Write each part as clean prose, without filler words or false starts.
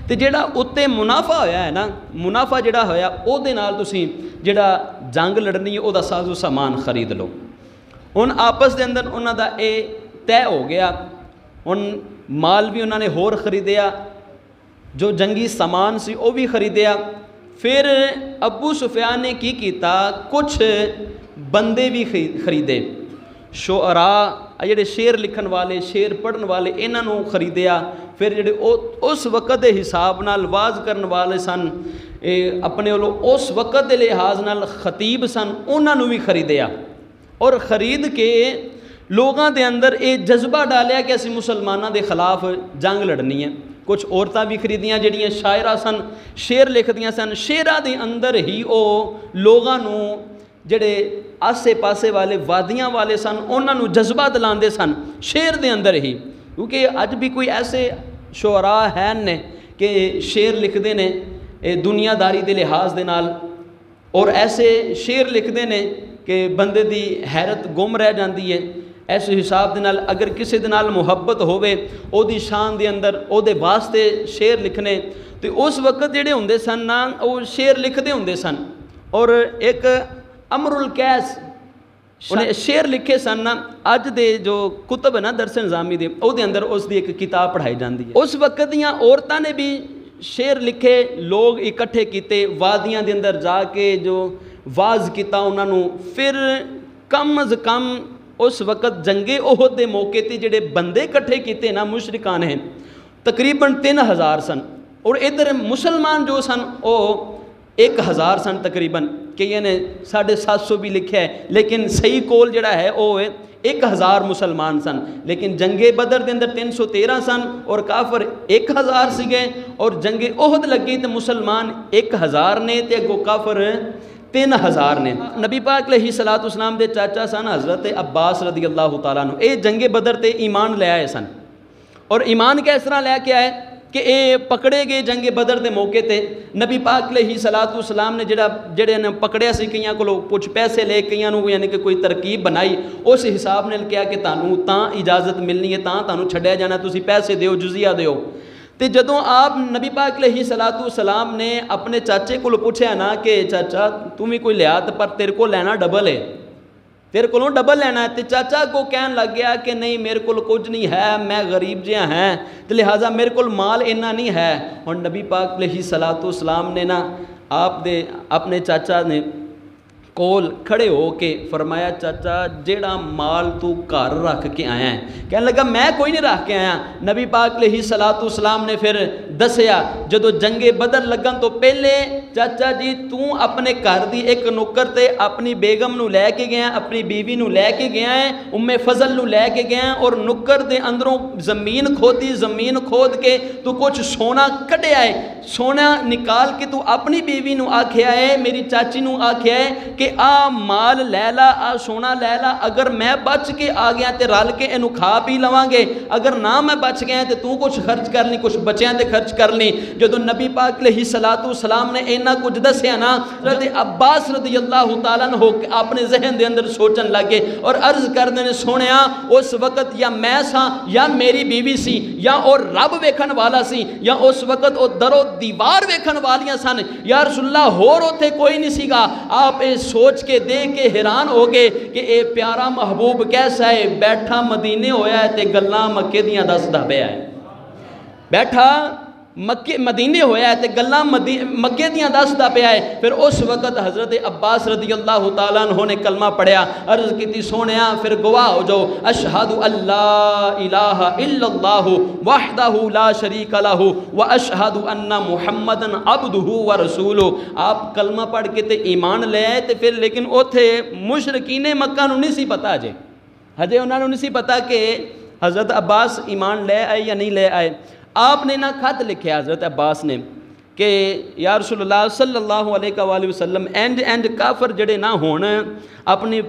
तो जिहड़ा उत्ते मुनाफा होया है ना, मुनाफा जिहड़ा होया उहदे नाल तुसीं जिहड़ा जंग लड़नी है उहदा साजो समान खरीद लो। हुण आपस दे अंदर उन्हां दा ये तय हो गया। हुण माल भी उन्होंने होर खरीदिया, जो जंगी समान सी वह भी खरीदिया। फिर अबू सुफियान ने की कीता, कुछ बंदे भी खरीदे, शुअरा जिहड़े शेर लिखन वाले, शेर पढ़न वाले, इन्हों खरीदिया। फिर जिहड़े उस वक्त के हिसाब नाल वाज करन वाले सन, अपने वालों उस वक्त के लिहाज नाल खतीब सन, उन्होंने भी खरीदिया। और खरीद के लोगों के अंदर ये जज्बा डालिया कि असीं मुसलमानों के खिलाफ जंग लड़नी है। कुछ औरतां भी खरीदियां जिहड़ियां शायरा सन, शेर लिखदियां सन। शेरां दे अंदर ही वो लोगों नूं जिहड़े आसे पासे वाले वादियां वाले सन उन्होंने जज्बा दिलाते सन शेर दे अंदर ही। क्योंकि अज भी कोई ऐसे शुअरा है ने कि शेर लिखते हैं दुनियादारी के लिहाज दे नाल, और ऐसे शेर लिखते हैं कि बंदे दी हैरत गुम रह जाती है। इस हिसाब के नाल अगर किसी दे नाल मुहब्बत होवे, ओदी शान दे अंदर ओदे वास्ते शेर लिखने, तो उस वक्त जिहड़े हुंदे सन ना वो शेर लिखते हुंदे सन। और एक अमरुल कैस उन्हें शेर लिखे सन ना। अज दे जो कुतब है ना दरस निज़ामी दे, उहदे अंदर उसकी एक किताब पढ़ाई जाती है। उस वक्त दियां औरतां ने भी शेर लिखे, लोग इकट्ठे किए, वादियां दे अंदर जाके जो वाज किया उन्होंने। फिर कम अज़ कम उस वक्त जंगे ओहद के मौके पर जिहड़े बंदे इकट्ठे किए ना मुशरिकां ने, तकरीबन 3000 सन। और इधर मुसलमान जो सन वो 1000 सन तकरीबन। कई ने 750 भी लिखा है, लेकिन सही कोल जिहड़ा है वो 1000 मुसलमान सन। लेकिन जंगे बदर के अंदर 313 सन और काफर 1000 सीगे। और जंगे ओहद लगी तो मुसलमान 1000 ने ते अगों काफर 3000 ने। नबी पाक अलैहिस्सलाम के चाचा सन हज़रत अब्बास रदी अल्लाह तआला अन्हु, ये जंगे बदर ते ईमान ले आए सन। और ईमान किस तरह लैके आए कि ये पकड़े गए जंगे बदर के मौके पर। नबी पाक अलैहिस्सलाम ने जेड़े ने पकड़िया सी, कईयां कोलों कुछ पैसे ले, कईयां नूं यानी कि कोई तरकीब बनाई, उस हिसाब ने कहा कि तुहानूं तां इजाजत मिलनी है, तां तुहानूं छड्डिया जाना, तुसीं पैसे दिओ, जुजिया दिओ। तो जदों आप नबी पाक अलैहिस्सलाम ने अपने चाचे को पूछा ना कि चाचा तू भी कोई लिया, तो पर तेरे को लेना डबल है, तेरे को डबल लेना है। तो चाचा को कहन लग गया कि नहीं मेरे को कुछ नहीं है, मैं गरीब जिहा है, तो लिहाजा मेरे को माल इन्ना नहीं है। और नबी पाक अलैहिस्सलाम ने ना आप दे अपने चाचा ने कोल खड़े हो के फरमाया, चाचा जेड़ा माल तू घर रख के आया है, कहने लगा मैं कोई नहीं रख के आया। नबी पाक अलैहिस्सलाम ने फिर दसिया, जदों जंगे बदर लगन तो पहले चाचा जी तू अपने घर की एक नुक्कर ते अपनी बेगम नूं लैके गया, अपनी बीवी नूं लैके गया है, उम्मे फजल नूं लैके गया, और नुक्कर दे अंदरों जमीन खोदी, जमीन खोद के तू कुछ सोना कढ़िया है, सोना निकाल के तू अपनी बीवी नूं आख्या है, मेरी चाची नूं आख्या है कि आ माल लै ला, आ सोना लै ला, अगर मैं बच के आ गया तो रल के इनू खा पी लवांगे, अगर ना मैं बच गया तो तू कुछ खर्च कर ली, कुछ बच्चों ते खर्च कर ली। जो नबी पाक अलैहिस्सलाम ने इन्ना कुछ दसिया ना, हज़रत अब्बास रज़ियल्लाहु तआला अन्हु अपने जहन के अंदर सोचन लगे और अर्ज करते हैं, सोनिया उस वक्त या मैं सा या मेरी बीवी सी या और रब वेखन वाला सी या उस वक्त वो दरो दीवार वेखन वालियां सन, या रसूलुल्लाह होर उत्थे कोई नहीं सीगा। आप ये सोच के देख के हैरान हो गए कि ये प्यारा महबूब कैसा है, बैठा मदीने होया है ते गल्लां मक्के दियां दसदा पिया है, बैठा मक्के मदीने होया है ते गल्लां मक्के दियां दसदा पिया है। फिर उस वक्त हज़रत अब्बास रज़ियल्लाहु तआला अन्हु ने कलमा पढ़िया, अर्ज़ की सोनिया फिर गवाह हो जाओ, अशहदु अल्ला इलाहा इल्लल्लाहु वहदहु ला शरीका लहु व अशहदु अन्ना मुहम्मदन अब्दुहु व रसूलुहु। आप कलमा पढ़ के ते ईमान ले आए, तो फिर लेकिन उथे मुशरकीने मक्का नूं नहीं सी पता, हजे उन्होंने नहीं सी पता कि हज़रत अब्बास ईमान ले आए या नहीं ले आए। आपने ना खत लिखे हज़रत अब्बास ने कि या रसूलुल्लाह सल्लल्लाहु अलैहि वसल्लम इंज काफर जड़े ना होण अपनी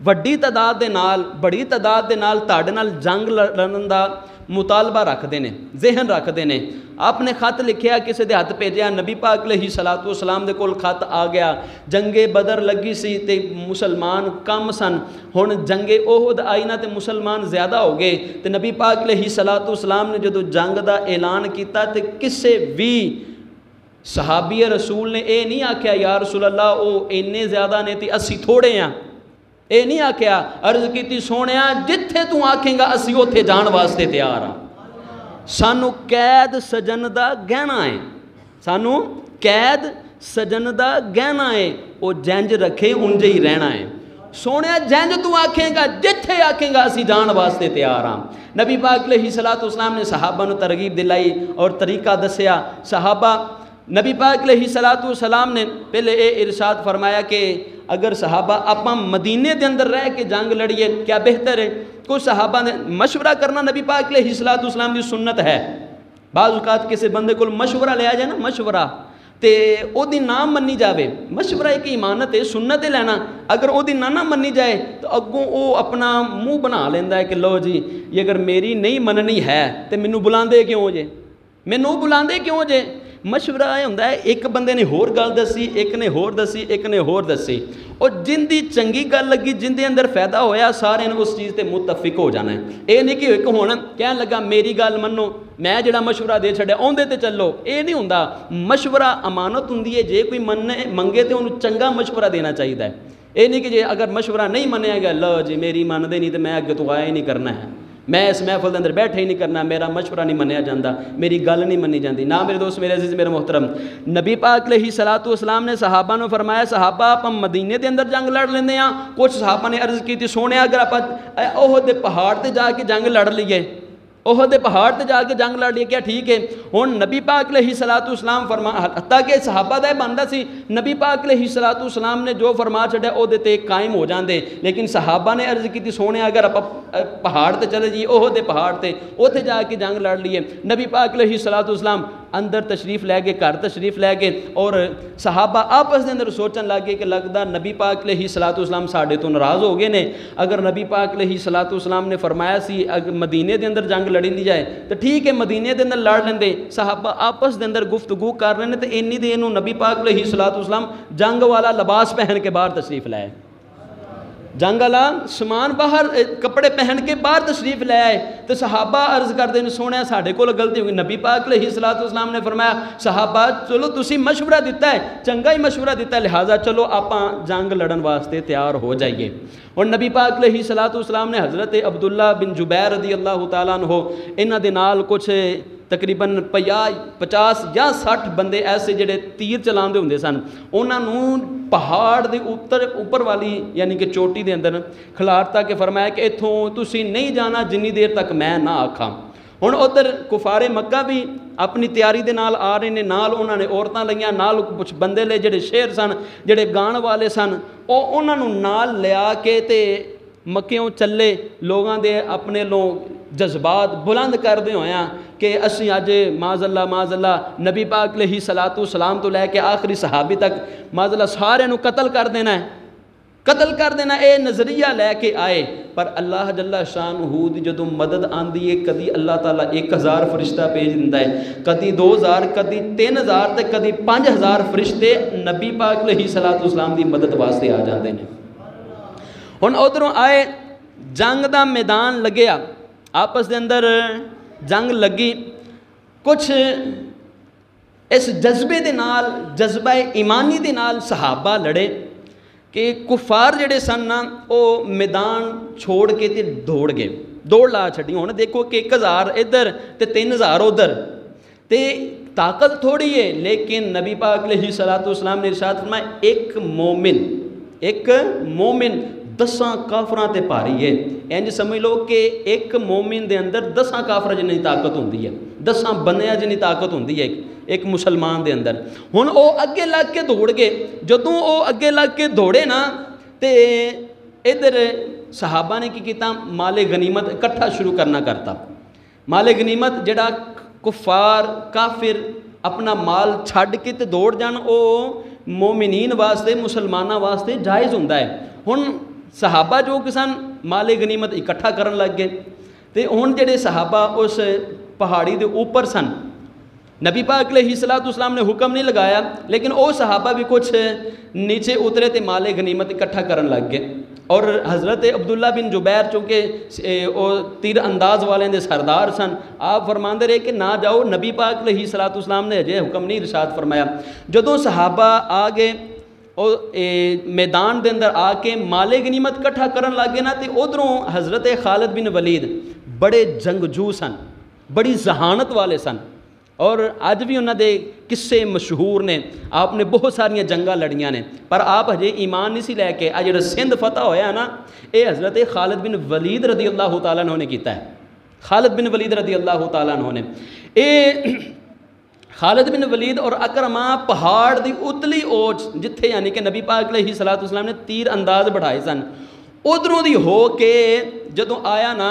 वड्डी तादाद दे नाल बड़ी तादाद दे नाल तुहाडे नाल जंग लड़न दा मुतालबा रखते हैं, जहन रखते हैं। आपने खत लिखिया, किसी के हथ भेजा, नबी पाक अलैहिस्सलातु वस्सलाम दे कोल खत आ गया। जंगे बदर लगी सी ते मुसलमान कम सन, हुण जंगे ओहद आई ना ते मुसलमान ज़्यादा हो गए। तो नबी पाक अलैहिस्सलातु वस्सलाम ने जो जंग का ऐलान किया तो किसी भी सहाबी रसूल ने यह नहीं आख्या या रसूल अल्लाह वो इन्ने ज़्यादा ने तो असी थोड़े हाँ, ये नहीं आख्या। अर्ज की सोने जिथे तू आखेगा असी उत्थे जान वास्ते तैयार हाँ। सानू कैद सजन का गहना है, सानू कैद सजन का गहना है, वो जंज रखे उंज ही रहना है। सोने जंज तू आखेगा जिथे आखेगा असी जान वास्ते तैयार हाँ। नबी पाक अलैहिस्सलातु वस्सलाम ने सहाबा नू तरगीब दिलाई और तरीका दसिया। सहाबा नबी पाक अलैहिस्सलातु वस्सलाम ने पहले ये इरशाद फरमाया कि अगर सहाबा आप मदीने के अंदर रह के जंग लड़िए क्या बेहतर है। कुछ सहाबा ने मशवरा करना नबी पाक अलैहिस्सलातु वस्सलाम की सुन्नत है। बाज़ औक़ात किसी बंदे को मशवरा लिया जाए ना, मशवरा तो ओदी ना मनी जाए। मशवरा एक इमानत है, सुन्नत है लेना। अगर ओदी ना मनी जाए तो अगों वो अपना मुँह बना लेंदा है कि लो जी ये अगर मेरी नहीं मननी है तो मैनू बुलांदे क्यों जे, मैनू बुलांदे क्यों जे। मशवरा यह होंदा है एक बंदे ने होर गल दसी, एक ने होर दसी, एक ने होर दसी, और जिंदी चंगी गल लगी, जिंदे अंदर फायदा होया, सारे ने उस चीज़ से मुतफिक हो जाना है। ये नहीं कि एक हुण कहन लगा मेरी गल मनो, मैं जिहड़ा मशवरा दे छड्या उहदे ते चलो, ये नहीं हुंदा। मशवरा अमानत हुंदी है, जे कोई मन्ने मंगे तो उन्होंने चंगा मशवरा देना चाहिए। ये नहीं कि जे अगर मशवरा नहीं मन्निया गया, लो जी मेरी मनदे नहीं तो मैं अगे तो आया ही नहीं करना है, मैं इस महफल के अंदर बैठे ही नहीं करना, मेरा मशवरा नहीं मन्निया जाता, मेरी गल नहीं मनी जाती ना। मेरे दोस्त, मेरे अजीज़, मेरे मोहतरम, नबी पाक अलैहिस्सलातु वस्सलाम ने सहाबा ने फरमाया, सहाबा आप मदीने के अंदर जंग लड़ लेंगे हाँ। कुछ सहाबा ने अर्ज की सोने अगर आप ओहद दे पहाड़ पर जाके जंग लड़ लीए, ओहद दे पहाड़ पर जाके जंग लड़ लिए, क्या ठीक है। हुण नबी पाक अलैहिस्सलातु वस्सलाम फरमा हत्ता कि सहाबा दा बनदा सी नबी पाक अलैहिस्सलातु वस्सलाम ने जो फरमा छड्या ओहदे ते कायम हो जाते। लेकिन सहाबा ने अर्ज की सोने अगर आप पहाड़ ते चले जाइए, ओहद दे पहाड़ ते उत्थे जाके जंग लड़ लिए। नबी पाक अलैहिस्सलातु वस्सलाम अंदर तशरीफ़ लै गए, घर तशरीफ़ लै गए, और सहाबा आपस के अंदर सोचन लग गए कि लगता नबी पाक अलैहिस्सलातु वस्सलाम साडे तो नाराज़ हो गए ने। अगर नबी पाक अलैहिस्सलातु वस्सलाम ने फरमाया सी अगर मदीने के अंदर जंग लड़ी दी जाए तो ठीक है, मदीने के अंदर लड़ लेंदे। सहाबा आपस के अंदर गुफ्तगू कर रहे हैं तो इन्नी देर नूं नबी पाक अलैहिस्सलातु वस्सलाम जंग वाला लिबास पहन के बाहर तशरीफ़ लाए, जंग वाला समान बाहर कपड़े पहन के बाहर तशरीफ ले आए। तो सहाबा अर्ज करते हैं सोने साढ़े को गलती होगी। नबी पाक अलैहिस्सलातु वस्सलाम ने फरमाया सहाबा चलो तुसी मशवरा दिता है, चंगा ही मशवरा दिता है, लिहाजा चलो आप जंग लड़न वास्ते तैयार हो जाइए। और नबी पाक अलैहिस्सलातु वस्सलाम ने हज़रत अब्दुल्ला बिन जुबैर रदी अल्लाह तआला अन्हु इन्हां दे नाल कुछ तकरीबन 50 या 60 बंदे ऐसे जिहड़े तीर चलाते होंदे सन, उन्होंने पहाड़ के उपर वाली यानी कि चोटी के अंदर खिलारता के फरमाया कि इत्थों तुसी नहीं जाना जिन्नी देर तक मैं ना आखां। हुण उधर कुफारे मक्का भी अपनी तैयारी के नाल आ रहे हैं, नाल उन्होंने औरतां लईआं, नाल कुछ बंदे ले जिहड़े शेर सन, जिहड़े गाण वाले सन, उन्होंने नाल लिया के ते मक्कियों चले लोगों के अपने लोग जज्बात बुलंद करते होया कि असी अज माज़ल्ला नबी पाक अलैहिस्सलातु वस्सलाम तो लैके आखिरी सहाबी तक माज़ल्ला सारे नू कतल कर देना है, कतल कर देना। ये नज़रिया लैके आए, पर अल्लाह जल्ला शानहू दी जदों मदद आंदी है, कदी अल्लाह ताला 1000 फरिश्ता भेज दिंदा है, कदी 2000, कदी 3000 ते कदी 5000 फरिश्ते नबी पाक अलैहिस्सलातु वस्सलाम दी मदद वास्ते आ जाते हैं। हुण उधरों आए, जंग का मैदान लग्या, आपस के अंदर जंग लगी। कुछ इस जज्बे के नाल, जज्बा ईमानी के नाल सहाबा लड़े कि कुफार जिहड़े सन ना वो मैदान छोड़ के ते दौड़ गए, दौड़ ला छड्डी। हुण देखो कि 1000 इधर ते 3000 उधर, ते ताकत थोड़ी है, लेकिन नबी पाक अलैहिस्सलातु वस्सलाम ने इरशाद फरमाया एक मोमिन 10 काफरां ते भारी है। इंज समझ लो कि एक मोमिन दे अंदर 10 काफरां जिन्नी ताकत होंदी है, 10 बंदियां जिन्नी ताकत होंदी है एक मुसलमान दे अंदर। हुण वो अगे लग के दौड़ गए, जदों वो अगे लग के दौड़े ना ते इधर सहाबा ने की किया, माले गनीमत इकट्ठा शुरू करना करता। माले गनीमत जिहड़ा कुफार काफिर अपना माल छड्ड के ते दौड़ जान, वो मोमिनीन वास्ते मुसलमाना वास्ते जायज़ हुंदा है। हुण सहाबा जो किसान माले गनीमत इकट्ठा करन लग गए, तो हुण जिहड़े सहाबा उस पहाड़ी के उपर सन, नबी पाक अलैहिस्सलाम ने हुक्म नहीं लगाया, लेकिन वो सहाबा भी कुछ नीचे उतरे तो माले गनीमत इकट्ठा करन लग गए। और हज़रत अब्दुल्ला बिन जुबैर चूँकि वो तीर अंदाज वाले दे सरदार सन, आप फरमाते रहे कि ना जाओ, नबी पाक अलैहिस्सलाम ने अजे हुक्म नहीं इरशाद फरमाया। जदों सहाबा आ गए और मैदान के अंदर आके माले गनीमत इकट्ठा करन लग गए ना, तो उधरों हज़रत खालिद बिन वलीद बड़े जंगजू सन, बड़ी जहानत वाले सन, और अज भी उन्होंने किस्से मशहूर ने। आपने बहुत सारिया जंगा लड़ियाँ ने, पर आप हजे ईमान नहीं सी लैके आ जो सिंध फतह होया ना, ये हज़रत खालिद बिन वलीद रदी अल्लाह तआला अन्हु ने किया है। खालिद बिन वलीद रदी अल्लाह तआला अन्हु ने खालिद बिन वलीद और अकरमा पहाड़ की उतली ओच जिथे यानी कि नबी पाक अलैहिस्सलाम ने तीर अंदाज बढ़ाए सन, उधरों दी हो के जदों आया ना,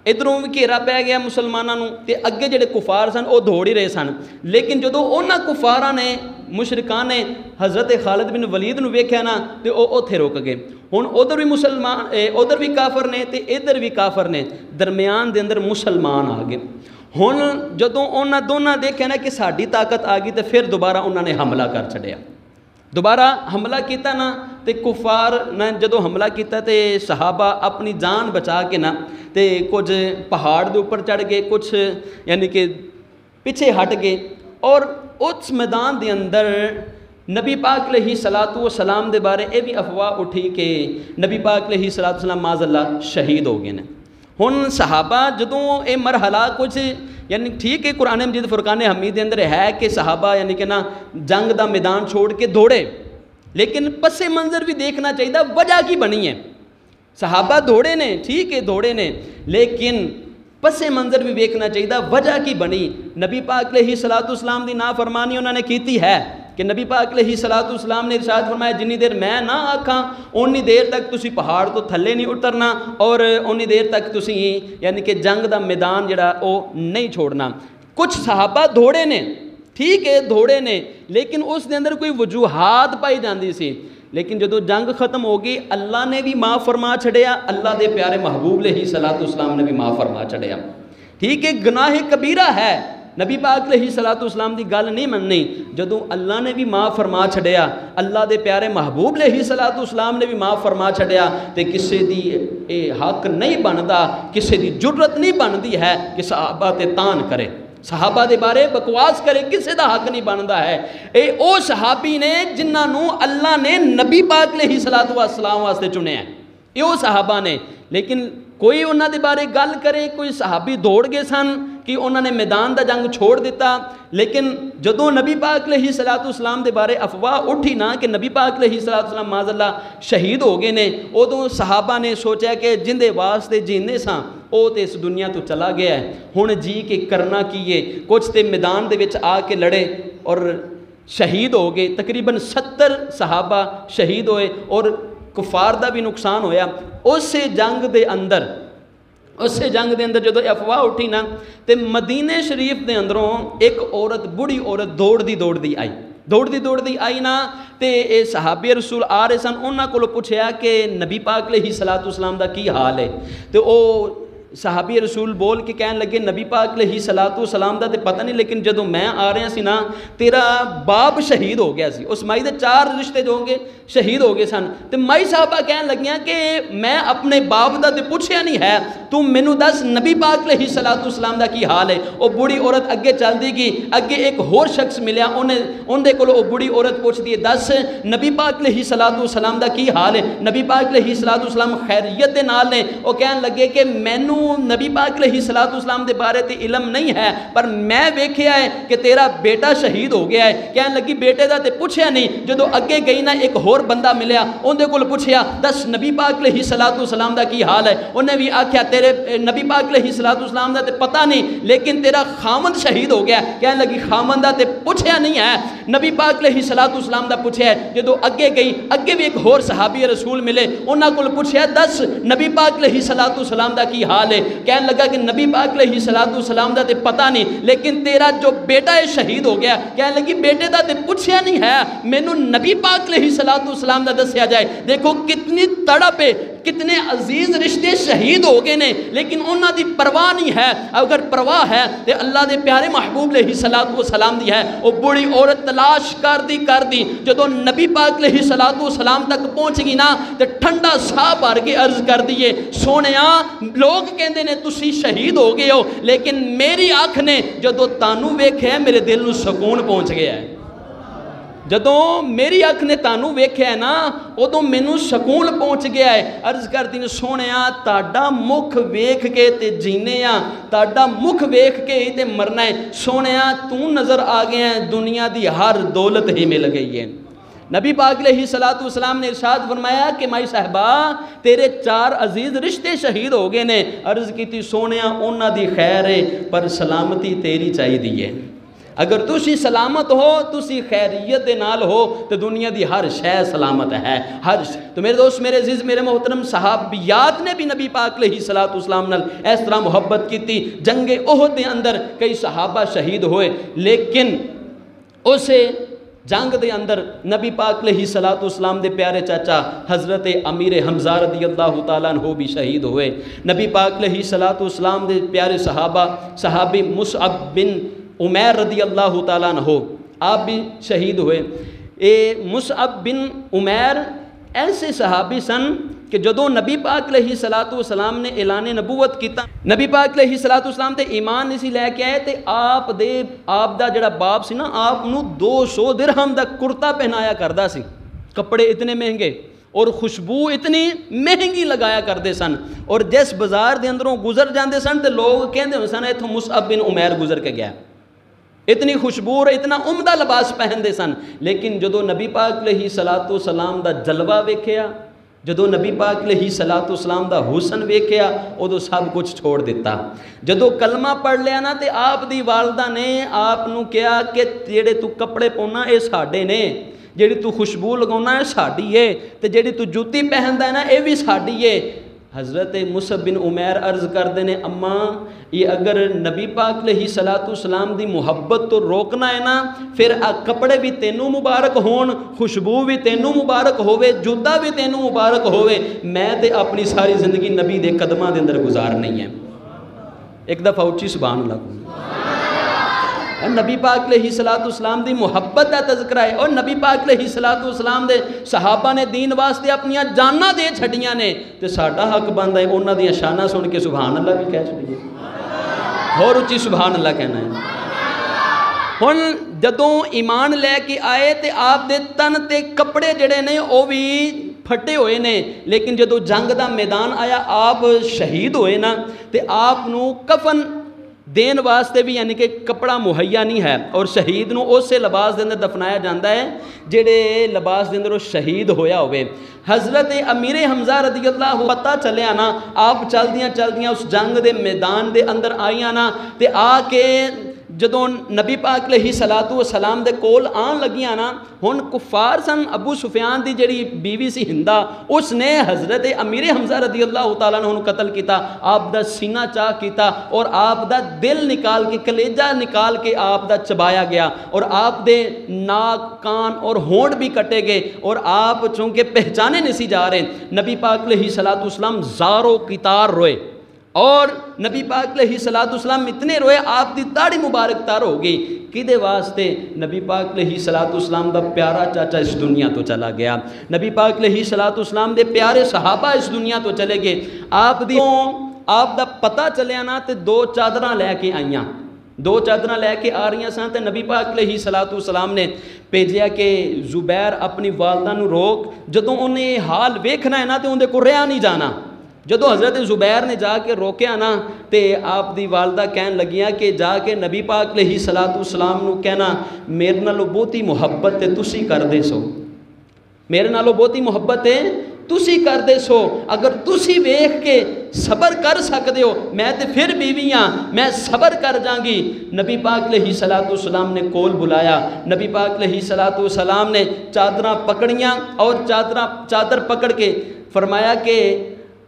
इधरों भी घेरा पै गया मुसलमानों ते अगे जिहड़े कुफार सन वो दौड़ ही रहे सन। लेकिन जदों उन्हां कुफारां ने मुशरिकां ने हज़रत खालिद बिन वलीद नूं वेख्या ना, तो वो उत्थे रुक गए। हुण उधर भी मुसलमान, उधर भी काफर ने ते इधर भी काफर ने, दरम्यान दे अंदर मुसलमान आ गए। हुण जदों उन्हां दोनां देखिया ना कि साडी ताकत आ गई, तो फिर दोबारा उन्होंने हमला कर छड़िया। दोबारा हमला किया ना, तो कुफार ने जदों हमला किया तो सहाबा अपनी जान बचा के ना, तो कुछ पहाड़ के उपर चढ़ गए, कुछ यानी कि पिछे हट गए। और उस मैदान के अंदर नबी पाक अलैहिस्सलाम के बारे ये भी अफवाह उठी कि नबी पाक अलैहिस्सलाम माज़अल्लाह शहीद हो गए हैं। हुण सहाबा जदों ये मरहला कुछ यानी ठीक है, कुरान मजीद फुरकान हमीद के अंदर है कि सहाबा यानी कि ना जंग का मैदान छोड़ के दौड़े, लेकिन पसे मंजर भी देखना चाहिए, वजह की बनी है। सहाबा दौड़े ने, ठीक है दौड़े ने, लेकिन पसे मंजर भी देखना चाहिए, वजह की बनी। नबी पाक अलैहिस्सलाम की नाफरमानी उन्होंने की है कि नबी पाक अलैहिस्सलाम ने इरशाद फरमाया, जिन्नी देर मैं ना आखा उन्नी देर तक तुसी पहाड़ तो थले नहीं उतरना, और उन्नी देर तक तुसी यानी कि जंग का मैदान जिहड़ा वो नहीं छोड़ना। कुछ सहाबा दौड़े ने, ठीक है दौड़े ने, लेकिन उस दे अंदर कोई वजूहात पाई जाती सी। लेकिन जदों जंग खत्म हो गई, अल्लाह ने भी माफ़ फरमा छड़िया, अल्लाह के प्यारे महबूब अलैहिस्सलाम ने भी माफ़ फरमा छड़िया। ठीक है, गुनाह कबीरा है, नबी पाक अलैहिस्सलाम की गल नहीं मननी। जदों अल्लाह ने भी माफ़ फरमा छड़िया, अल्लाह के प्यारे महबूब अलैहिस्सलाम ने भी माफ़ फरमा छड़िया, तो किसी की हक नहीं बनता, किसी की जुर्रत नहीं बनती है कि सहाबा ते तान करे, सहाबा के बारे बकवास करे, किसी का हक नहीं बनता है। ये वो सहाबी ने जिन्होंने अल्लाह ने नबी पाक अलैहिस्सलाम वास्ते चुनिया, ये वो सहाबा ने। लेकिन कोई उन्होंने बारे गल करे, कोई सहाबी दौड़ गए सन कि उन्होंने मैदान का जंग छोड़ दिता, लेकिन जदों नबी पाक अलैहिस्सलाम के बारे अफवाह उठी ना कि नबी पाक अलैहिस्सलाम माज़अल्लाह शहीद हो गए ने, उदों सहाबा ने सोचा कि जिंदे वास्ते जीने सां वो तो इस दुनिया तो चला गया है, हुण जी के करना की है। कुछ तो मैदान दे विच आके लड़े और शहीद हो गए, तकरीबन 70 सहाबा शहीद होए और कुफार का भी नुकसान होया। उस जंग के अंदर जो अफवाह उठी ना, तो मदीने शरीफ के अंदरों एक औरत, बुढ़ी औरत दौड़ती आई ना, तो ये सहाबे रसूल आ रहे सन, उन्होंने को पूछया कि नबी पाक अलैहिस्सलाम का की हाल है, तो वो सहाबी रसूल बोल के कहन लगे, नबी पाक अलैहिस्सलाम का तो पता नहीं, लेकिन जदों मैं आ रहा सी ना, तेरा बाप शहीद हो गया सी, उस माई के 4 रिश्ते जो होंगे शहीद हो गए सन। तो माई साहबा कहन लगियां कि मैं अपने बाप का तो पूछया नहीं है, तू मैनू दस नबी पाक अलैहिस्सलाम का की हाल है। वो बुढ़ी औरत अगे चलती गई, अगे एक होर शख्स मिलया, उन्हें को बुढ़ी औरत पूछती है, दस नबी पाक अलैहिस्सलाम का की हाल है। नबी पाक अलैहिस्सलाम खैरियत के नाल ने। वो कहन लगे कि मैनू नबी पाक अलैहिस्सलाम के बारे तो इलम नहीं है, पर मैं वेख्या है कि तेरा बेटा शहीद हो गया है। कहन लगी बेटे का तो पूछया नहीं, जदों अगे गई ना एक होर बंदा मिलया, उन्हें को पूछया, दस नबी पाक अलैहिस्सलाम का की हाल है। उन्हें भी आख्या तेरे नबी पाक अलैहिस्सलाम का तो पता नहीं, लेकिन तेरा खामद शहीद हो गया। कहन लगी खामद का तो पूछया नहीं है, नबी पाक अलैहिस्सलाम का पूछया है। जदों अगे गई, अगे भी एक होर सहाबी रसूल मिले, उन्होंने को पूछया, दस नबी पाक अलैहिस्सलाम का की हाल है। कहन लगा कि नबी पाक अलैहिस्सलाम का तो पता नहीं, लेकिन तेरा जो बेटा है शहीद हो गया। कहन लगी बेटे का तो पूछया नहीं है, मैनू नबी पाक अलैहिस्सलाम का दसिया जाए। देखो कितनी तड़प है, कितने अजीज रिश्ते शहीद हो गए ने, लेकिन उन्हों की परवाह नहीं है। अगर परवाह है तो अल्लाह के प्यारे महबूब अलैहिस्सलातु वस्सलाम दी है। वो बुढ़ी औरत तलाश कर दी जो नबी पाक अलैहिस्सलातु वस्सलाम तक पहुँच गई ना, तो ठंडा साह भर के अर्ज कर दिए, सोनिया लोग कहते ने तुसी शहीद हो गए हो, लेकिन मेरी अख ने जो तानू वेख्या मेरे दिल में सुकून पहुँच गया है। जदों मेरी अख ने तानू वेख्या है ना, उदों मैनू सकून पहुँच गया है। अर्ज करती ने सोनिया ताड़ा मुख वेख के ते जीने आ, ताड़ा मुख वेख के ही ते मरना है। सोनिया तू नज़र आ गया है, दुनिया की हर दौलत ही मिल गई है। नबी पाक अलैहिस्सलातु वस्सलाम ने इरशाद फरमाया कि माई साहबा तेरे 4 अजीज रिश्ते शहीद हो गए ने। अर्ज की सोनिया उन्हां दी खैर है, पर सलामती तेरी चाहिए है। अगर तुसी सलामत हो, तुसी खैरियत दे नाल हो, तो दुनिया की हर शय सलामत है। हर तो मेरे दोस्त, मेरे अजीज, मेरे मोहतरम, सहाबियात ने भी नबी पाक अलैहिस्सलातु वस्सलाम नाल इस तरह मुहब्बत की थी। जंगे ओहद के अंदर कई सहाबा शहीद होए, लेकिन उसे जंग के अंदर नबी पाक अलैहिस्सलातु वस्सलाम दे प्यारे चाचा हज़रत अमीर हमज़ा रज़ियल्लाहु ताला अन्हु भी शहीद हुए। नबी पाक अलैहिस्सलातु वस्सलाम दे प्यारे सहाबी मुसअब बिन उमैर रज़ियल्लाहु ताला अन्हु आप भी शहीद हुए। ये मुसअब बिन उमैर ऐसे सहाबी सन कि जदों नबी पाक अलैहिस्सलातु वस्सलाम ने ऐलान नबूवत किया, नबी पाक अलैहिस्सलातु वस्सलाम ते ईमान नहीं सी लैके आए, तो आप दा जिहड़ा बाप सी ना, आप नूं 200 दिरहम दा कुर्ता पहनाया करदा सी। कपड़े इतने महंगे और खुशबू इतनी महंगी लगाया करते सन, और जिस बाजार के अंदरों गुजर जाते सन तो लोग कहते हुए सन इत्थों मुसअब बिन उमैर गुजर के गया। इतनी खुशबू और इतना उम्दा लिबास पहनते सन। लेकिन जदों नबी पाक अलैहिस्सलातु वस्सलाम दा जलवा वेख्या, जदों नबी पाक अलैहिस्सलातु वस्सलाम दा हुसन वेख्या, उदों सब कुछ छोड़ दिता। जदों कलमा पढ़ लिया ना, तो आप दी वालदा ने आप नूं कहा कि जेड़े तू कपड़े पाउना ये साडे ने, जेड़ी तू खुशबू लगाउना है साडी है, तो जेड़ी तू जूती पहनदा है ना ये भी साडी है। हज़रत मुसअब बिन उमैर अर्ज़ करते हैं, अम्मा ये अगर नबी पाक अलैहिस्सलातु वस्सलाम दी मुहब्बत तो रोकना है ना, फिर आ कपड़े भी तेनू मुबारक होण, खुशबू भी तेनू मुबारक होवे, जूता भी तेनू मुबारक होवे, मैं तो अपनी सारी ज़िंदगी नबी दे कदमां दे अंदर गुजारनी है। एक दफ़ा उच्ची सुभान अल्लाह। नबी पाक अलैहिस्सलातु वस्सलाम दी मुहब्बत का तज़किरा है, और नबी पाक अलैहिस्सलातु वस्सलाम दे सहाबा ने दीन वास्ते अपनियां जानां दे छड़ियां ने, तो साडा हक बनदा है उन्हां दी शानां सुन के सुभान अल्लाह भी कह छड़िए, होर उच्ची सुभान अल्लाह कहना है। हुण जदों ईमान लैके आए तो आप दे तन ते कपड़े जिहड़े ने वो भी फटे हुए ने, लेकिन जदों जंग का मैदान आया आप शहीद होए ना, तो आप नूं कफन देन वास्ते भी यानी कि कपड़ा मुहैया नहीं है, और शहीद नूं उसे लिबास के अंदर दफनाया जाता है जेड़े लिबास के अंदर वो शहीद होया होवे। हज़रत अमीर हमज़ा रज़ियल्लाहु पता चलिया ना, आप चलदियां उस जंग के मैदान के अंदर आईयां ना, तो आके जदों नबी पाक अलैहिस्सलातु वस्सलाम दे कोल आन लगियां ना, हुण कुफार सन, अबू सुफियान दी जिहड़ी बीवी सी हिंदा, उसने हज़रत अमीर हमज़ा रज़ियल्लाहु ताला अन्हु कतल किया, आप दा सीना चाह किया, और आप दा दिल निकाल के, कलेजा निकाल के आप दा चबाया गया, और आप दे नाक, कान और होंठ भी कटे गए, और आप चूँकि पहचाने नहीं सी जा रहे, नबी पाक अलैहिस्सलातु वस्सलाम ज़ारो कितार रोए, और नबी पाक अलैहिस्सलातु वस्सलाम इतने रोए आप दी दाढ़ी मुबारक तार हो गई। किदे वास्ते? नबी पाक अलैहिस्सलातु वस्सलाम दा प्यारा चाचा इस दुनिया तो चला गया, नबी पाक अलैहिस्सलातु वस्सलाम दे प्यारे सहाबा इस दुनिया तो चले गए। आप दा पता चलिया ना, तो 2 चादरां लैके आईयां, 2 चादरां लैके आ रही सन, तो नबी पाक अलैहिस्सलातु वस्सलाम ने भेजिया कि जुबैर अपनी वालदा नूं रोक, जदों उन्हें हाल वेखना है ना, तो उन्हें को रहा नहीं जाना। जदों हज़रत जुबैर ने जाके रोकया ना, तो आप दी वालदा कहन लगियां कि जाके नबी पाक अलैहिस्सलातु वस्सलाम नूं कहना मेरे नालों बहुती मुहब्बत है तुसी करदे सो, मेरे नालों बहुती मुहब्बत है तुसी करदे सो, अगर तुसी वेख के सबर कर सकते हो, मैं तो फिर बीवी हाँ, मैं सबर कर जाऊंगी। नबी पाक अलैहिस्सलातु वस्सलाम ने कोल बुलाया, नबी पाक अलैहिस्सलातु वस्सलाम ने चादरां पकड़ियाँ, और चादर पकड़ के फरमाया कि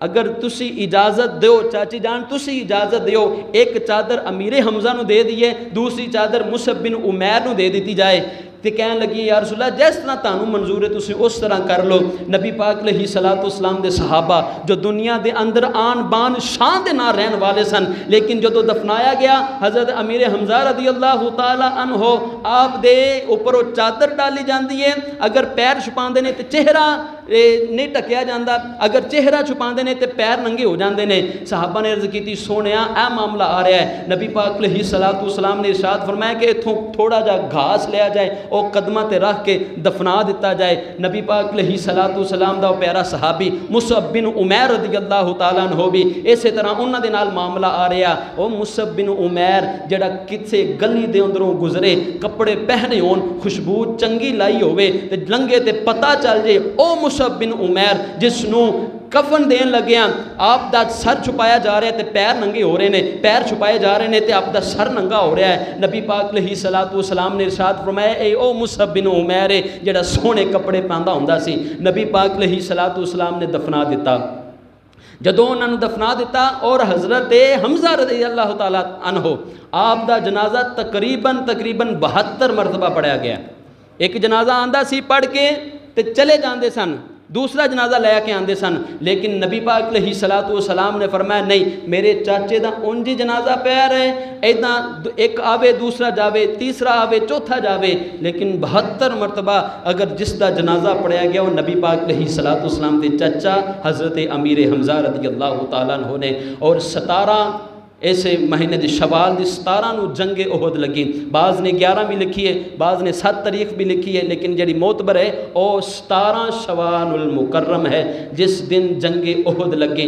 अगर तुसी इजाज़त दो चाची जान, तुसी इजाज़त दो, एक चादर अमीर हमज़ा नूं दे दीए, दूसरी चादर मुसअब बिन उमैर नूं दे दी जाए, तो कह लगी या रसूल अल्लाह जिस तरह तुहानू मंजूर है तुसीं उस तरह कर लो। नबी पाक अलैहिस्सलाम दे सहाबा जो दुनिया के अंदर आन बान शान दे नाल रहन वाले सन, लेकिन जो दफनाया गया हज़रत अमीर हमजा रदी अल्लाह तआला अन्हो आप दे उपर चादर डाली जाती है, अगर पैर छुपाते हैं तो चेहरा नहीं ढकिया जाता, अगर चेहरा छुपाते हैं तो पैर नंगे हो जाते हैं। सहाबा ने अर्ज की सोने यह मामला आ रहा है। नबी पाक अलैहिस्सलाम ने इरशाद फरमाया कि इथों थोड़ा जा घास लिया जाए और कदमां ते रख के दफना दिता जाए। नबी पाक अलैहिस्सलाम दा प्यारा सहाबी मुसअब बिन उमैर रज़ी अल्लाह तआला अन्हु भी इस तरह उन्हां दे नाल मामला आ रहा। वो मुसअब बिन उमैर जिहड़ा किसी गली दे अंदरों गुजरे, कपड़े पहने होन, खुशबू चंगी लाई होवे ते लंघे ते पता चल जाए ओ मुसअब बिन उमैर जिसनों कफन देन लग्या आप दा सर छुपाया जा रहा है तो पैर नंगे हो रहे हैं, पैर छुपाए जा रहे हैं तो आप दा सर नंगा हो रहा है। नबी पाक अलैहिस्सलाम ने इरशाद फरमाया ए ओ मुसअब बिन उमैर है जिहड़ा सोहने कपड़े पांदा हुंदा सी। नबी पाक अलैहिस्सलाम ने दफना दिता। जदों उन्होंने दफना दिता और हज़रत हमजा रज़ी अल्लाह तआला अन्हो आप दा जनाजा तकरीबन 72 मरतबा पढ़ाया गया। एक जनाजा आंदा सी पढ़ के ते चले जाते सन, दूसरा जनाजा लैके आते सन, लेकिन नबी पाक अलैहिस्सलाम ने फरमाया नहीं मेरे चाचे का उंज ही जनाजा पै रहे, इदा एक आवे दूसरा जावे तीसरा आवे चौथा जावे, लेकिन 72 मरतबा अगर जिसका जनाजा पढ़ाया गया वो नबी पाक अलैहिस्सलाम के चाचा हज़रत अमीर हमजा रज़ी अल्लाह तआला अन्हु ने। और 17 इस महीने की शवाल की 17 नूं जंगे ओहद लगी। बाज़ ने 11 भी लिखी है, बाज़ ने 7 तारीख भी लिखी है, लेकिन जी मोतबर है वह 17 शवाल मुकर्रम है जिस दिन जंगे ओहद लगी।